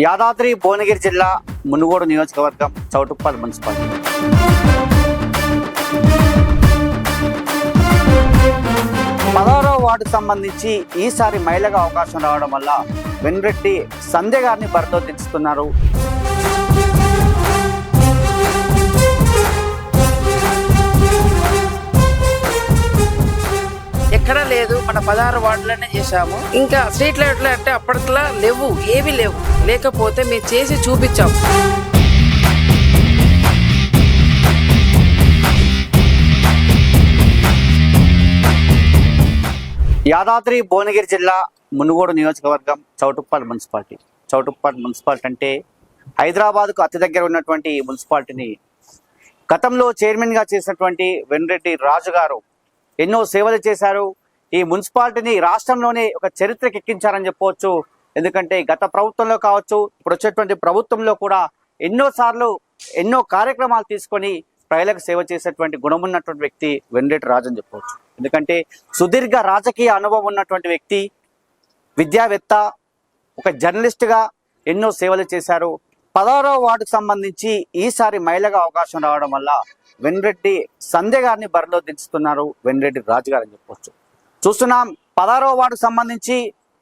యాదాద్రి భువనగిరి జిల్లా మునుగోడు నియోజకవర్గం చౌటుప్పల్ మున్సిపాలిటీ. 16వ వార్డుకు సంబంధించి ఈసారి మహిళగా అవకాశం రావడం వల్ల వెన్రెడ్డి సంధ్య గారిని బరిలో దించుతున్నారు. ఎక్కడా లేదు, మన 16 వార్డులనే చేశాము. ఇంకా స్ట్రీట్ లైట్లు అంటే అప్పటిలా లేవు, ఏవి లేవు. లేకపోతే మేము చేసి చూపించాము. యాదాద్రి భువనగిరి జిల్లా మునుగోడు నియోజకవర్గం చౌటుప్పల్ మున్సిపాలిటీ. చౌటుప్పల్ మున్సిపాలిటీ అంటే హైదరాబాద్కు అతి దగ్గర ఉన్నటువంటి ఈ మున్సిపాలిటీని గతంలో చైర్మన్గా చేసినటువంటి వెన్రెడ్డి రాజు గారు ఎన్నో సేవలు చేశారు. ఈ మున్సిపాలిటీని రాష్ట్రంలోనే ఒక చరిత్రకి ఎక్కించారని చెప్పవచ్చు. ఎందుకంటే గత ప్రభుత్వంలో కావచ్చు, ఇప్పుడు వచ్చేటువంటి ప్రభుత్వంలో కూడా ఎన్నోసార్లు ఎన్నో కార్యక్రమాలు తీసుకొని ప్రజలకు సేవ చేసేటువంటి గుణం ఉన్నటువంటి వ్యక్తి వెన్రెడ్డి రాజు అని చెప్పవచ్చు. ఎందుకంటే సుదీర్ఘ రాజకీయ అనుభవం ఉన్నటువంటి వ్యక్తి, విద్యావేత్త, ఒక జర్నలిస్ట్గా ఎన్నో సేవలు చేశారు. 16వ వార్డుకు సంబంధించి ఈసారి మహిళగా అవకాశం రావడం వల్ల వెన్రెడ్డి సంధ్య గారిని బరిలో దించుతున్నారు వెన్రెడ్డి రాజు గారు అని చెప్పవచ్చు. చూస్తున్నాం 16వ వార్డుకు సంబంధించి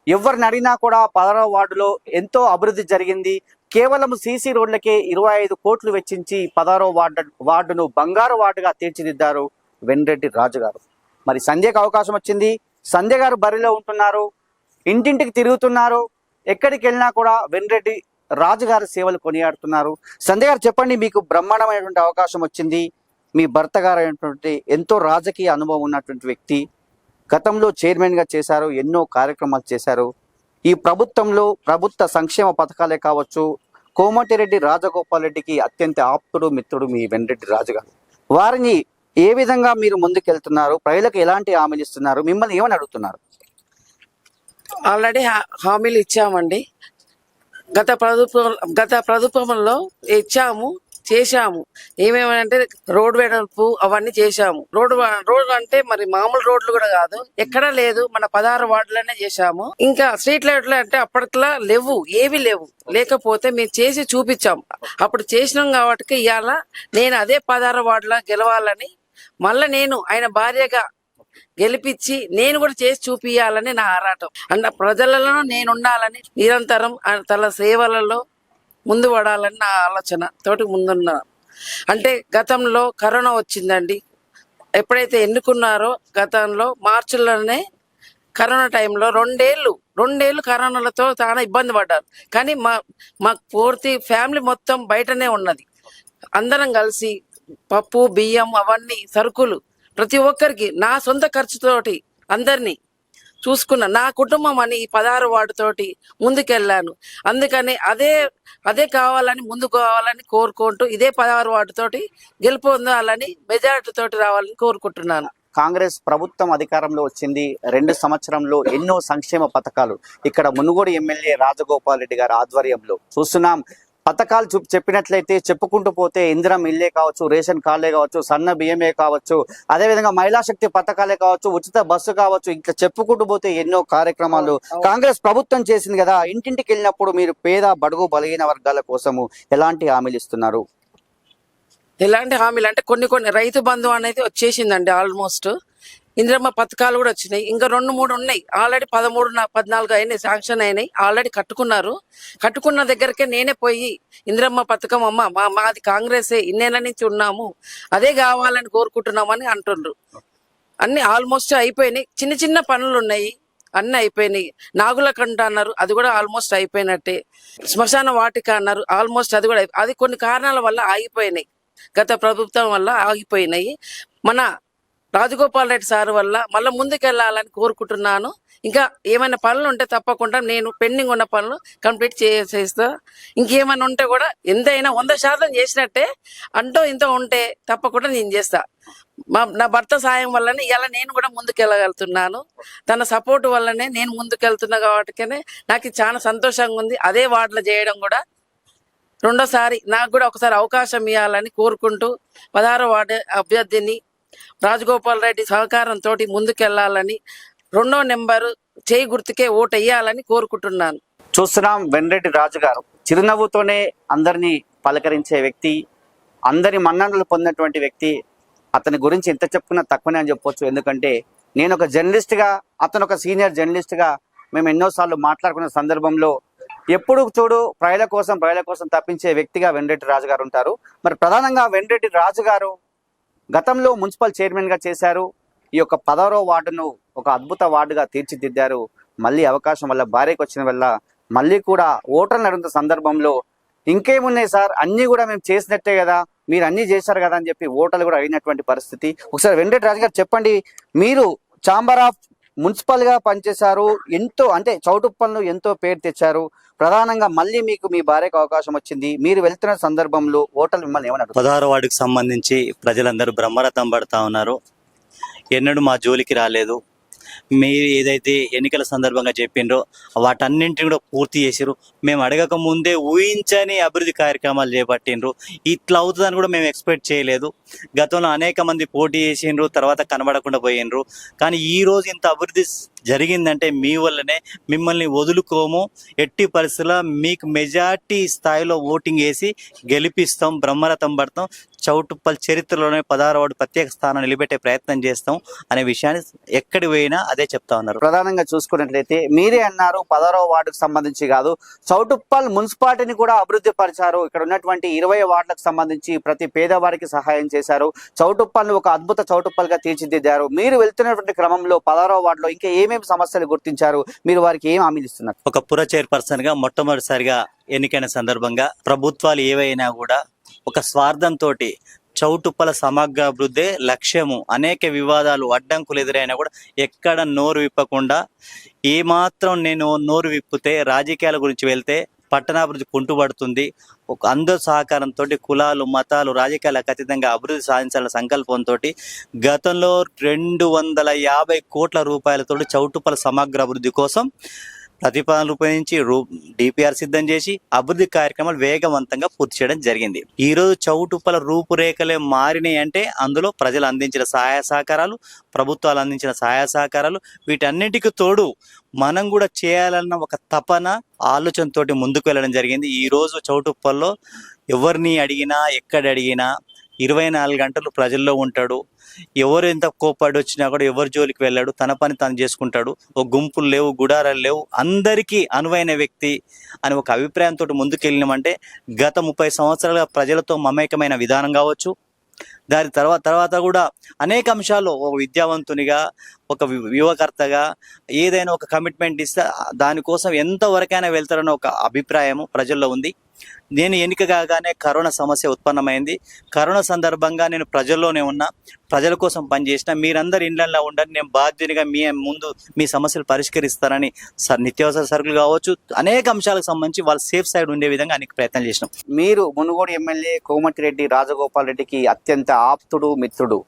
ఎవరిని అడిగినా కూడా 16వ వార్డులో ఎంతో అభివృద్ధి జరిగింది. కేవలం సీసీ రోడ్లకే 25 కోట్లు వెచ్చించి 16వ వార్డును బంగారు వార్డుగా తీర్చిదిద్దారు వెన్రెడ్డి రాజు గారు. మరి సంధ్యకు అవకాశం వచ్చింది, సంధ్య గారు బరిలో ఉంటున్నారు, ఇంటింటికి తిరుగుతున్నారు. ఎక్కడికి వెళ్ళినా కూడా వెన్రెడ్డి రాజు గారి సేవలు కొనియాడుతున్నారు. సంధ్య గారు చెప్పండి, మీకు బ్రహ్మాండమైనటువంటి అవకాశం వచ్చింది. మీ భర్త గారు అయినటువంటి ఎంతో రాజకీయ అనుభవం ఉన్నటువంటి వ్యక్తి, గతంలో చైర్మన్గా చేశారు, ఎన్నో కార్యక్రమాలు చేశారు. ఈ ప్రభుత్వంలో ప్రభుత్వ సంక్షేమ పథకాలే కావచ్చు, కోమటిరెడ్డి రాజగోపాల్ రెడ్డికి అత్యంత ఆప్తుడు, మిత్రుడు మీ వెన్రెడ్డి రాజు గారు. వారిని ఏ విధంగా మీరు ముందుకెళ్తున్నారు, ప్రజలకు ఎలాంటి హామీలు ఇస్తున్నారు, మిమ్మల్ని ఏమని అడుగుతున్నారు? ఆల్రెడీ హామీలు ఇచ్చామండి. గత ప్రభుత్వంలో ఇచ్చాము, చేశాము. ఏమేమంటే రోడ్ వెడల్పు అవన్నీ చేశాము. రోడ్డు అంటే మరి మామూలు రోడ్లు కూడా కాదు, ఎక్కడా లేదు, మన 16 వార్డులనే చేశాము. ఇంకా స్ట్రీట్ లైట్లు అంటే అప్పటిలా లేవు, ఏవి లేవు. లేకపోతే మేము చేసి చూపించాము. అప్పుడు చేసినాం కాబట్టి ఇవాళ నేను అదే 16 వార్డులా గెలవాలని, మళ్ళీ నేను ఆయన భార్యగా గెలిపించి నేను కూడా చేసి చూపియాలని నా ఆరాటం. అన్న ప్రజలలో నేను ఉండాలని, నిరంతరం తన సేవలలో ముందు పడాలని నా ఆలోచన తోటి ముందున్నా. అంటే గతంలో కరోనా వచ్చిందండి. ఎప్పుడైతే ఎన్నుకున్నారో గతంలో మార్చిలోనే కరోనా టైంలో రెండేళ్ళు కరోనాలతో చాలా ఇబ్బంది పడ్డారు. కానీ మా పూర్తి ఫ్యామిలీ మొత్తం బయటనే ఉన్నది. అందరం కలిసి పప్పు, బియ్యం, అవన్నీ సరుకులు ప్రతి ఒక్కరికి నా సొంత ఖర్చుతోటి అందరినీ చూసుకున్నా. నా కుటుంబం అని 16 వార్డుతోటి ముందుకెళ్ళాను. అందుకని అదే కావాలని, ముందుకు కావాలని కోరుకుంటూ ఇదే 16 వార్డుతోటి గెలుపొందాలని, మెజారిటీ తోటి రావాలని కోరుకుంటున్నాను. కాంగ్రెస్ ప్రభుత్వం అధికారంలో వచ్చింది, 2 సంవత్సరంలో ఎన్నో సంక్షేమ పథకాలు ఇక్కడ మునుగోడు ఎమ్మెల్యే రాజగోపాల్ రెడ్డి గారి ఆధ్వర్యంలో చూస్తున్నాం. పథకాలు చెప్పినట్లయితే చెప్పుకుంటూ పోతే ఇందిరం ఇల్లే కావచ్చు, రేషన్ కార్డులే కావచ్చు, సన్న బియ్యమే కావచ్చు, అదేవిధంగా మహిళా శక్తి పథకాలే కావచ్చు, ఉచిత బస్సు కావచ్చు, ఇంకా చెప్పుకుంటూ పోతే ఎన్నో కార్యక్రమాలు కాంగ్రెస్ ప్రభుత్వం చేసింది కదా. ఇంటింటికి వెళ్ళినప్పుడు మీరు పేద, బడుగు, బలహీన వర్గాల కోసము ఎలాంటి హామీలు ఇస్తున్నారు? ఎలాంటి హామీలు అంటే కొన్ని రైతు బంధు అనేది వచ్చేసిందండి. ఆల్మోస్ట్ ఇందిరమ్మ పథకాలు కూడా వచ్చినాయి. ఇంకా 2-3 ఉన్నాయి. ఆల్రెడీ 13-14 అయినాయి, శాంక్షన్ అయినాయి. ఆల్రెడీ కట్టుకున్న దగ్గరకే నేనే పోయి ఇందిరమ్మ పథకం అమ్మ మాది కాంగ్రెసే, ఇన్నేళ్ళ నుంచి ఉన్నాము, అదే కావాలని కోరుకుంటున్నామని అంటుండ్రు. అన్ని ఆల్మోస్ట్ అయిపోయినాయి. చిన్న పనులు ఉన్నాయి, అన్ని అయిపోయినాయి. నాగులకంట అన్నారు, అది కూడా ఆల్మోస్ట్ అయిపోయినట్టే. శ్మశాన వాటిక అన్నారు, ఆల్మోస్ట్ అది కూడా అది కొన్ని కారణాల వల్ల ఆగిపోయినాయి. గత ప్రభుత్వం వల్ల ఆగిపోయినాయి. మన రాజగోపాల్ రెడ్డి సార్ వల్ల మళ్ళీ ముందుకెళ్లాలని కోరుకుంటున్నాను. ఇంకా ఏమైనా పనులు ఉంటే తప్పకుండా నేను పెండింగ్ ఉన్న పనులు కంప్లీట్ చేస్తా. ఇంకేమైనా ఉంటే కూడా ఎంతైనా 100% చేసినట్టే, అంటూ ఇంత ఉంటే తప్పకుండా నేను చేస్తా. నా భర్త సాయం వల్లనే ఇలా నేను కూడా ముందుకెళ్ళగలుగుతున్నాను. తన సపోర్ట్ వల్లనే నేను ముందుకెళ్తున్నా కాబట్టినే నాకు చాలా సంతోషంగా ఉంది. అదే వార్డులో చేయడం కూడా రెండోసారి నాకు కూడా ఒకసారి అవకాశం ఇవ్వాలని కోరుకుంటూ 16 వార్డు అభ్యర్థిని రాజగోపాల్ రెడ్డి సహకారంతో ముందుకెళ్లాలని, 2వ నెంబరు చేయి గుర్తుకే ఓటు వేయాలని కోరుకుంటున్నాను. చూస్తున్నాం వెన్రెడ్డి రాజు గారు చిరునవ్వుతోనే అందరినీ పలకరించే వ్యక్తి, అందరి మన్ననలు పొందినటువంటి వ్యక్తి. అతని గురించి ఎంత చెప్పుకున్నా తక్కువనే అని చెప్పొచ్చు. ఎందుకంటే నేను ఒక జర్నలిస్ట్గా, అతను ఒక సీనియర్ జర్నలిస్ట్గా మేము ఎన్నోసార్లు మాట్లాడుకున్న సందర్భంలో ఎప్పుడు చూడు ప్రజల కోసం తప్పించే వ్యక్తిగా వెండ్రెడ్డి రాజు గారు ఉంటారు. మరి ప్రధానంగా వెండ్రెడ్డి రాజు గారు గతంలో మున్సిపల్ చైర్మన్గా చేశారు. ఈ యొక్క 10వ వార్డును ఒక అద్భుత వార్డుగా తీర్చిదిద్దారు. మళ్ళీ అవకాశం వల్ల భార్యకు వచ్చిన వల్ల మళ్ళీ కూడా ఓటర్లు అడుగుతున్న సందర్భంలో ఇంకేమున్నాయి సార్, అన్నీ కూడా మేము చేసినట్టే కదా, మీరు అన్నీ చేశారు కదా అని చెప్పి ఓటర్లు కూడా అయినటువంటి పరిస్థితి. ఒకసారి వెంకట రాజు గారు చెప్పండి, మీరు ఛాంబర్ ఆఫ్ మున్సిపల్గా పనిచేశారు, ఎంతో అంటే చౌటుప్పల్ను ఎంతో పేరు తెచ్చారు. ప్రధానంగా మళ్ళీ మీకు మీ భార్యకు అవకాశం వచ్చింది, మీరు వెళ్తున్న సందర్భంలో ఓటర్లు మిమ్మల్ని ఏమన్నారు? 16వ వార్డుకి సంబంధించి ప్రజలందరూ బ్రహ్మరథం పడతా ఉన్నారు. ఎన్నడూ మా జోలికి రాలేదు. మీరు ఏదైతే ఎన్నికల సందర్భంగా చెప్పిండ్రో వాటన్నింటిని కూడా పూర్తి చేసిరు. మేము అడగక ముందే ఊహించని అభివృద్ధి కార్యక్రమాలు చేపట్టిండ్రు. ఇట్లా అవుతుందని కూడా మేము ఎక్స్పెక్ట్ చేయలేదు. గతంలో అనేక మంది పోటీ చేసిండ్రు, తర్వాత కనబడకుండా పోయిండ్రు. కానీ ఈ రోజు ఇంత అభివృద్ధి జరిగిందంటే మీ వల్లనే. మిమ్మల్ని వదులుకోము, ఎట్టి పరిస్థితుల్లో మీకు మెజార్టీ స్థాయిలో ఓటింగ్ వేసి గెలిపిస్తాం, బ్రహ్మరథం పడతాం. చౌటుప్పల్ చరిత్రలోనే 16వ వార్డు ప్రత్యేక స్థానం నిలబెట్టే ప్రయత్నం చేస్తాం అనే విషయాన్ని ఎక్కడి పోయినా అదే చెప్తా ఉన్నారు. ప్రధానంగా చూసుకున్నట్లయితే మీరే అన్నారు 16వ వార్డుకు సంబంధించి కాదు, చౌటుప్పల్ మున్సిపాలిటీని కూడా అభివృద్ధి పరిచారు. ఇక్కడ ఉన్నటువంటి 20 వార్డులకు సంబంధించి ప్రతి పేదవారికి సహాయం చేశారు. చౌటుప్పల్ని ఒక అద్భుత చౌటుప్పల్గా తీర్చిదిద్దారు. మీరు వెళ్తున్నటువంటి క్రమంలో 16వ వార్డులో ఇంకా ఏమేమి సమస్యలు గుర్తించారు, మీరు వారికి ఏం హామీలు ఇస్తున్నారు? ఒక పుర చైర్పర్సన్ గా మొట్టమొదటిసారిగా ఎన్నికైన సందర్భంగా ప్రభుత్వాలు ఏవైనా కూడా ఒక స్వార్థంతో చౌటుప్పల సమగ్ర అభివృద్ధి లక్ష్యము. అనేక వివాదాలు అడ్డంకులు ఎదురైనా కూడా ఎక్కడ నోరు విప్పకుండా, ఏమాత్రం నేను నోరు విప్పితే రాజకీయాల గురించి వెళ్తే పట్టణాభివృద్ధి కుంటుపడుతుంది, ఒక అందరి సహకారంతో కులాలు మతాలు రాజకీయాలకు అతీతంగా అభివృద్ధి సాధించాలన్న సంకల్పంతో గతంలో 250 కోట్ల రూపాయలతో చౌటుప్పల సమగ్ర అభివృద్ధి కోసం ప్రతిపాదనలు రూపొందించి డిపిఆర్ సిద్ధం చేసి అభివృద్ధి కార్యక్రమాలు వేగవంతంగా పూర్తి చేయడం జరిగింది. ఈ రోజు చౌటుప్పల రూపురేఖలే మారినాయి అంటే అందులో ప్రజలు అందించిన సహాయ సహకారాలు, ప్రభుత్వాలు అందించిన సహాయ సహకారాలు, వీటన్నిటికీ తోడు మనం కూడా చేయాలన్న ఒక తపన ఆలోచనతోటి ముందుకు వెళ్ళడం జరిగింది. ఈ రోజు చౌటుప్పల్లో ఎవరిని అడిగినా ఎక్కడ అడిగినా 24 గంటలు ప్రజల్లో ఉంటాడు. ఎవరు ఎంత కోపాడు వచ్చినా కూడా ఎవరి జోలికి వెళ్ళాడు, తన పని తను చేసుకుంటాడు. ఒక గుంపులు లేవు, గుడారాలు లేవు, అందరికీ అనువైన వ్యక్తి అని ఒక అభిప్రాయంతో ముందుకెళ్ళినామంటే గత 30 సంవత్సరాలుగా ప్రజలతో మమేకమైన విధానం కావచ్చు. దాని తర్వాత కూడా అనేక అంశాల్లో ఒక విద్యావంతునిగా, ఒక యువకర్తగా ఏదైనా ఒక కమిట్మెంట్ ఇస్తే దానికోసం ఎంతవరకైనా వెళ్తారన్న ఒక అభిప్రాయము ప్రజల్లో ఉంది. నేను ఎన్నిక కాగానే కరోనా సమస్య ఉత్పన్నమైంది. కరోనా సందర్భంగా నేను ప్రజల్లోనే ఉన్నా, ప్రజల కోసం పనిచేసిన. మీరందరూ ఇండ్లలో ఉండండి, నేను బాధ్యతగా మీ ముందు మీ సమస్యలు పరిష్కరిస్తానని నిత్యావసర సరుకులు కావచ్చు, అనేక అంశాలకు సంబంధించి వాళ్ళ సేఫ్ సైడ్ ఉండే విధంగా అనేక ప్రయత్నం చేసినాం. మీరు మునుగోడు ఎమ్మెల్యే కోమటిరెడ్డి రాజగోపాల్ రెడ్డికి అత్యంత ఆప్తుడు, మిత్రుడు.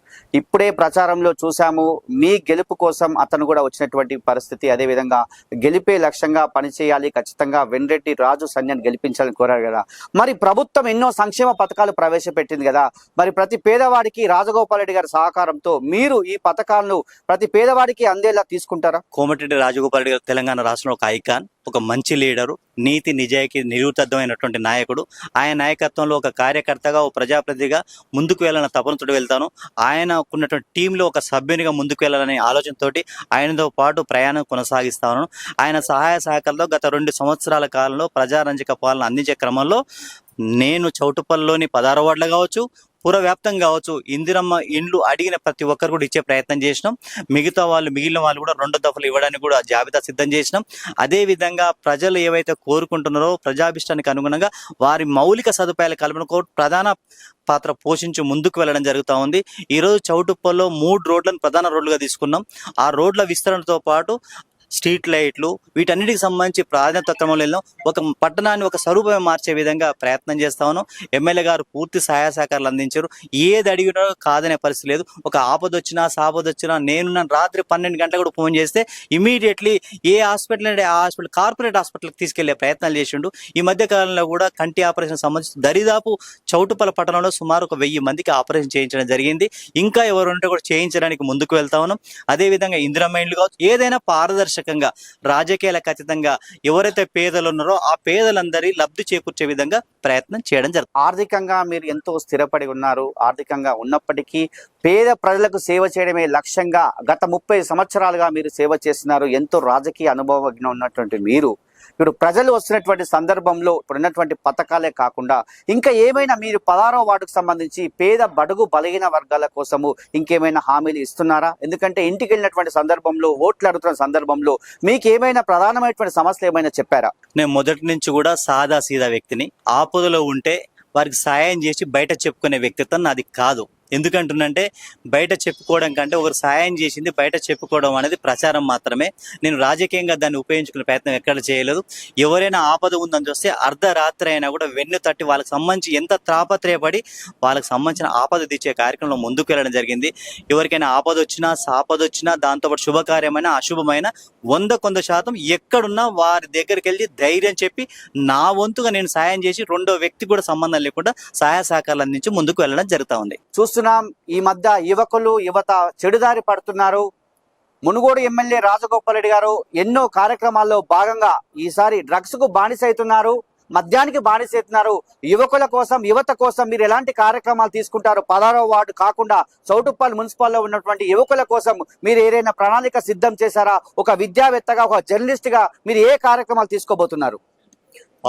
ఇప్పుడే ప్రచారంలో చూసాము, మీ గెలుపు కోసం అతను కూడా వచ్చినటువంటి పరిస్థితి. అదేవిధంగా గెలిపే లక్ష్యంగా పనిచేయాలి, ఖచ్చితంగా వెండ్రెడ్డి రాజు సన్యాన్ని గెలిపించాలని కోరారు కదా. మరి ప్రభుత్వం ఎన్నో సంక్షేమ పథకాలు ప్రవేశపెట్టింది కదా, మరి ప్రతి పేదవాడికి రాజగోపాల్ రెడ్డి గారి సహకారంతో మీరు ఈ పథకాలను ప్రతి పేదవాడికి అందేలా తీసుకుంటారా? కోమటిరెడ్డి రాజగోపాల్ రెడ్డి గారు తెలంగాణ రాష్ట్రంలో ఒక ఐకాన్, ఒక మంచి లీడరు, నీతి నిజాయితీ నిరూపితమైనటువంటి నాయకుడు. ఆయన నాయకత్వంలో ఒక కార్యకర్తగా, ఒక ప్రజాప్రతినిధిగా ముందుకు వెళ్ళాలన్న తపనతో వెళ్తాను. ఆయనకున్నటువంటి టీంలో ఒక సభ్యునిగా ముందుకు వెళ్ళాలనే ఆలోచనతోటి ఆయనతో పాటు ప్రయాణం కొనసాగిస్తాను. ఆయన సహాయ సహకారంలో గత 2 సంవత్సరాల కాలంలో ప్రజారంజక పాలన అందించే క్రమంలో నేను చౌటుప్పల్లోని 16వ వార్డులో కావచ్చు, పూర వ్యాప్తం కావచ్చు, ఇందిరమ్మ ఇండ్లు అడిగిన ప్రతి ఒక్కరు కూడా ఇచ్చే ప్రయత్నం చేసినాం. మిగిలిన వాళ్ళు కూడా 2 దఫలు ఇవ్వడానికి కూడా జాబితా సిద్ధం చేసినాం. అదేవిధంగా ప్రజలు ఏవైతే కోరుకుంటున్నారో ప్రజాభిష్టానికి అనుగుణంగా వారి మౌలిక సదుపాయాల కల్పనకు ప్రధాన పాత్ర పోషించి ముందుకు వెళ్ళడం జరుగుతూ ఉంది. ఈరోజు చౌటుప్పల్లో 3 రోడ్లను ప్రధాన రోడ్లుగా తీసుకున్నాం. ఆ రోడ్ల విస్తరణతో పాటు స్ట్రీట్ లైట్లు వీటన్నిటికి సంబంధించి ప్రాధాన్యత క్రమంలో వెళ్ళాం. ఒక పట్టణాన్ని ఒక స్వరూపమే మార్చే విధంగా ప్రయత్నం చేస్తా ఉన్నాం. ఎమ్మెల్యే గారు పూర్తి సహాయ సహకారాలు అందించారు. ఏది అడిగినా కాదనే పరిస్థితి లేదు. ఒక ఆపదొచ్చినా సాపదొచ్చినా నేను రాత్రి 12 గంటలకు కూడా ఫోన్ చేస్తే ఇమీడియట్లీ ఏ హాస్పిటల్ అంటే ఆ హాస్పిటల్, కార్పొరేట్ హాస్పిటల్కి తీసుకెళ్లే ప్రయత్నాలు చేసిండు. ఈ మధ్య కాలంలో కూడా కంటి ఆపరేషన్ సంబంధించి దరిదాపు చౌటుప్పల పట్టణంలో సుమారు ఒక 1000 మందికి ఆపరేషన్ చేయించడం జరిగింది. ఇంకా ఎవరు ఉంటే కూడా చేయించడానికి ముందుకు వెళ్తా ఉన్నాం. అదేవిధంగా ఇందిరమ్మ ఇండ్లు కావచ్చు, ఏదైనా పారదర్శక పారదర్శకంగా రాజకీయాలకు అతీతంగా ఎవరైతే పేదలు ఉన్నారో ఆ పేదలందరి లబ్ధి చేకూర్చే విధంగా ప్రయత్నం చేయడం జరుగుతుంది. ఆర్థికంగా మీరు ఎంతో స్థిరపడి ఉన్నారు. ఆర్థికంగా ఉన్నప్పటికీ పేద ప్రజలకు సేవ చేయడమే లక్ష్యంగా గత 30 సంవత్సరాలుగా మీరు సేవ చేస్తున్నారు. ఎంతో రాజకీయ అనుభవం ఉన్నటువంటి మీరు ఇప్పుడు ప్రజలు వస్తున్నటువంటి సందర్భంలో ఇప్పుడున్నటువంటి పథకాలే కాకుండా ఇంకా ఏమైనా మీరు 16వ వార్డుకు సంబంధించి పేద బడుగు బలహీన వర్గాల కోసము ఇంకేమైనా హామీలు ఇస్తున్నారా? ఎందుకంటే ఇంటికి వెళ్ళినటువంటి సందర్భంలో ఓట్లు అడుగుతున్న సందర్భంలో మీకు ఏమైనా ప్రధానమైనటువంటి సమస్యలు ఏమైనా చెప్పారా? నేను మొదటి నుంచి కూడా సాదా సీదా వ్యక్తిని. ఆపదలో ఉంటే వారికి సాయం చేసి బయట చెప్పుకునే వ్యక్తిత్వం నాది కాదు. ఎందుకంటున్నంటే బయట చెప్పుకోవడం కంటే ఒకరు సాయం చేసింది బయట చెప్పుకోవడం అనేది ప్రచారం మాత్రమే. నేను రాజకీయంగా దాన్ని ఉపయోగించుకునే ప్రయత్నం ఎక్కడ చేయలేదు. ఎవరైనా ఆపద ఉందని చూస్తే అర్ధరాత్రి అయినా కూడా వెన్ను తట్టి వాళ్ళకి సంబంధించి ఎంత తాపత్రయపడి వాళ్ళకి సంబంధించిన ఆపద తీర్చే కార్యక్రమంలో ముందుకు వెళ్ళడం జరిగింది. ఎవరికైనా ఆపద వచ్చినా సాపద వచ్చినా దాంతోపాటు శుభకార్యమైన అశుభమైన 100% ఎక్కడున్నా వారి దగ్గరికి వెళ్ళి ధైర్యం చెప్పి నా వంతుగా నేను సాయం చేసి రెండో వ్యక్తి కూడా సంబంధం లేకుండా సహాయ సహకారాలు అందించి ముందుకు వెళ్ళడం జరుగుతూ ఉంది. చూస్తున్నాం ఈ మధ్య యువత చెడుదారి పడుతున్నారు. మునుగోడు ఎమ్మెల్యే రాజగోపాల్ రెడ్డి గారు ఎన్నో కార్యక్రమాల్లో భాగంగా ఈసారి డ్రగ్స్ కు బానిస అవుతున్నారు, మద్యానికి బానిస అవుతున్నారు. యువకుల కోసం యువత కోసం మీరు ఎలాంటి కార్యక్రమాలు తీసుకుంటారు? 16వ వార్డు కాకుండా చౌటుప్పల్ మున్సిపాల్లో ఉన్నటువంటి యువకుల కోసం మీరు ఏదైనా ప్రణాళిక సిద్ధం చేశారా? ఒక విద్యావేత్తగా ఒక జర్నలిస్ట్ గా మీరు ఏ కార్యక్రమాలు తీసుకోబోతున్నారు?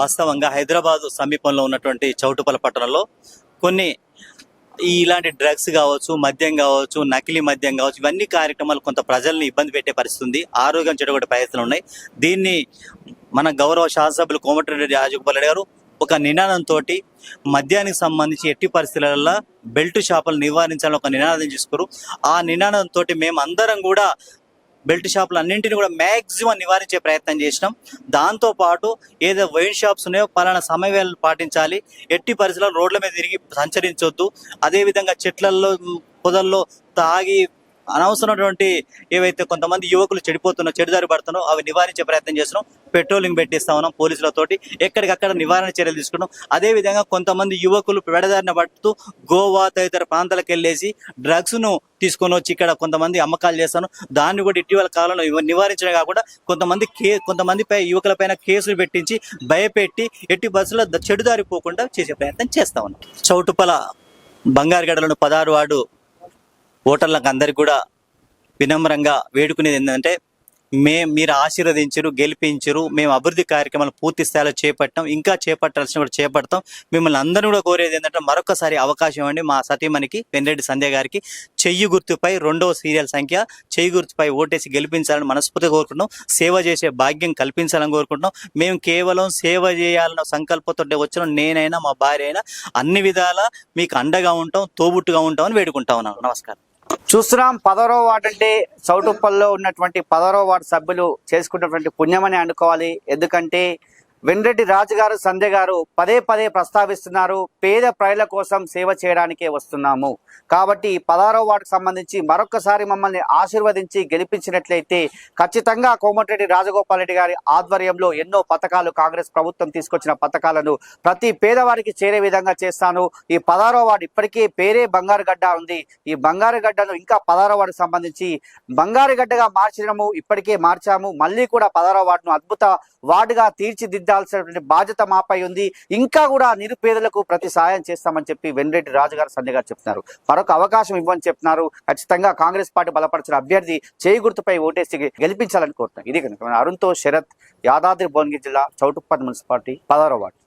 వాస్తవంగా హైదరాబాద్ సమీపంలో ఉన్నటువంటి చౌటుప్పల్ పట్టణంలో కొన్ని ఇలాంటి డ్రగ్స్ కావచ్చు, మద్యం కావచ్చు, నకిలీ మద్యం కావచ్చు, ఇవన్నీ కార్యక్రమాలు కొంత ప్రజల్ని ఇబ్బంది పెట్టే పరిస్థితి ఉంది. ఆరోగ్యం చెడగొట్టే పరిస్థితులు ఉన్నాయి. దీన్ని మన గౌరవ శాసనసభ్యులు కోమటిరెడ్డి రాజగోపాల్ రెడ్డి గారు ఒక నినాదంతో మద్యానికి సంబంధించి ఎట్టి పరిస్థితులలో బెల్ట్ షాపులు నివారించాలని ఒక నినాదం చేసుకోరు. ఆ నినాదంతో మేము అందరం కూడా బెల్ట్ షాపులు అన్నింటినీ కూడా మ్యాక్సిమం నివారించే ప్రయత్నం చేసినాం. దాంతోపాటు ఏదో వైన్ షాప్స్ ఉన్నాయో పలానా సమయాలు పాటించాలి, ఎట్టి పరిస్థితుల్లో రోడ్ల మీద తిరిగి సంచరించొద్దు, అదేవిధంగా చెట్లల్లో పొదల్లో తాగి అనవసరమైనటువంటి ఏవైతే కొంతమంది యువకులు చెడుదారి పడుతున్నారో అవి నివారించే ప్రయత్నం చేస్తున్నాం. పెట్రోలింగ్ పెట్టిస్తా ఉన్నాం పోలీసులతోటి, ఎక్కడికక్కడ నివారణ చర్యలు తీసుకున్నాం. అదేవిధంగా కొంతమంది యువకులు పెడదారిన పడుతూ గోవా తదితర ప్రాంతాలకు వెళ్ళేసి డ్రగ్స్ ను తీసుకొని వచ్చి ఇక్కడ కొంతమంది అమ్మకాలు చేస్తాను. దాన్ని కూడా ఇటీవల కాలంలో నివారించడం కాకుండా కొంతమందిపై యువకులపైన కేసులు పెట్టించి భయపెట్టి ఎట్టి బస్సులో చెడుదారి పోకుండా చేసే ప్రయత్నం చేస్తా ఉన్నాం. చౌటుప్పల బంగారుగడలోని 16 వార్డు ఓటర్లకు అందరికి కూడా వినమ్రంగా వేడుకునేది ఏంటంటే మీరు ఆశీర్వదించరు, గెలిపించరు, మేము అభివృద్ధి కార్యక్రమాలు పూర్తి స్థాయిలో చేపట్టాం, ఇంకా చేపట్టాల్సిన కూడా చేపడతాం. మిమ్మల్ని అందరూ కూడా కోరేది ఏంటంటే మరొకసారి అవకాశం ఇవ్వండి. మా సతీమణికి వెన్రెడ్డి సంధ్య గారికి చెయ్యి గుర్తుపై 2వ సీరియల్ సంఖ్య చెయ్యి గుర్తుపై ఓటేసి గెలిపించాలని మనస్ఫూర్తిగా కోరుకుంటున్నాం. సేవ చేసే భాగ్యం కల్పించాలని కోరుకుంటున్నాం. మేము కేవలం సేవ చేయాలన్న సంకల్పంతో వచ్చిన నేనైనా మా భార్య అయినా అన్ని విధాలా మీకు అండగా ఉంటాం, తోబుట్టుగా ఉంటామని వేడుకుంటా ఉన్నాను. నమస్కారం. చూస్తున్నాం 16వ వార్డు అంటే చౌటుప్పల్లో ఉన్నటువంటి 16వ వార్డు సభ్యులు చేసుకున్నటువంటి పుణ్యమని అనుకోవాలి. ఎందుకంటే వెన్రెడ్డి రాజు గారు, సంధ్య గారు పదే ప్రస్తావిస్తున్నారు, పేద ప్రజల కోసం సేవ చేయడానికే వస్తున్నాము. కాబట్టి 16వ వార్డుకు సంబంధించి మరొకసారి మమ్మల్ని ఆశీర్వదించి గెలిపించినట్లయితే ఖచ్చితంగా కోమటిరెడ్డి రాజగోపాల్ రెడ్డి గారి ఆధ్వర్యంలో ఎన్నో పథకాలు, కాంగ్రెస్ ప్రభుత్వం తీసుకొచ్చిన పథకాలను ప్రతి పేదవారికి చేరే విధంగా చేస్తాను. ఈ 16వ వార్డు ఇప్పటికే పేరే బంగారుగడ్డ ఉంది. ఈ బంగారుగడ్డను ఇంకా 16వ వార్డుకు సంబంధించి బంగారుగడ్డగా మార్చడము ఇప్పటికే మార్చాము. మళ్ళీ కూడా 16వ వార్డును అద్భుత వార్డుగా తీర్చిదిద్దాల్సినటువంటి బాధ్యత మాపై ఉంది. ఇంకా కూడా నిరుపేదలకు ప్రతి సాయం చేస్తామని చెప్పి వెన్రెడ్డి రాజు గారు, సంధ్య గారు చెప్తున్నారు. మరొక అవకాశం ఇవ్వని చెప్తున్నారు. ఖచ్చితంగా కాంగ్రెస్ పార్టీ బలపరిచిన అభ్యర్థి చేయి గుర్తుపై ఓటేసి గెలిపించాలని కోరుతున్నాం. ఇది కనుక అరుణ్తో శరత్, యాదాద్రి భువనగిరి జిల్లా, చౌటుప్పల్ మున్సిపాలిటీ, 16వ వార్డు.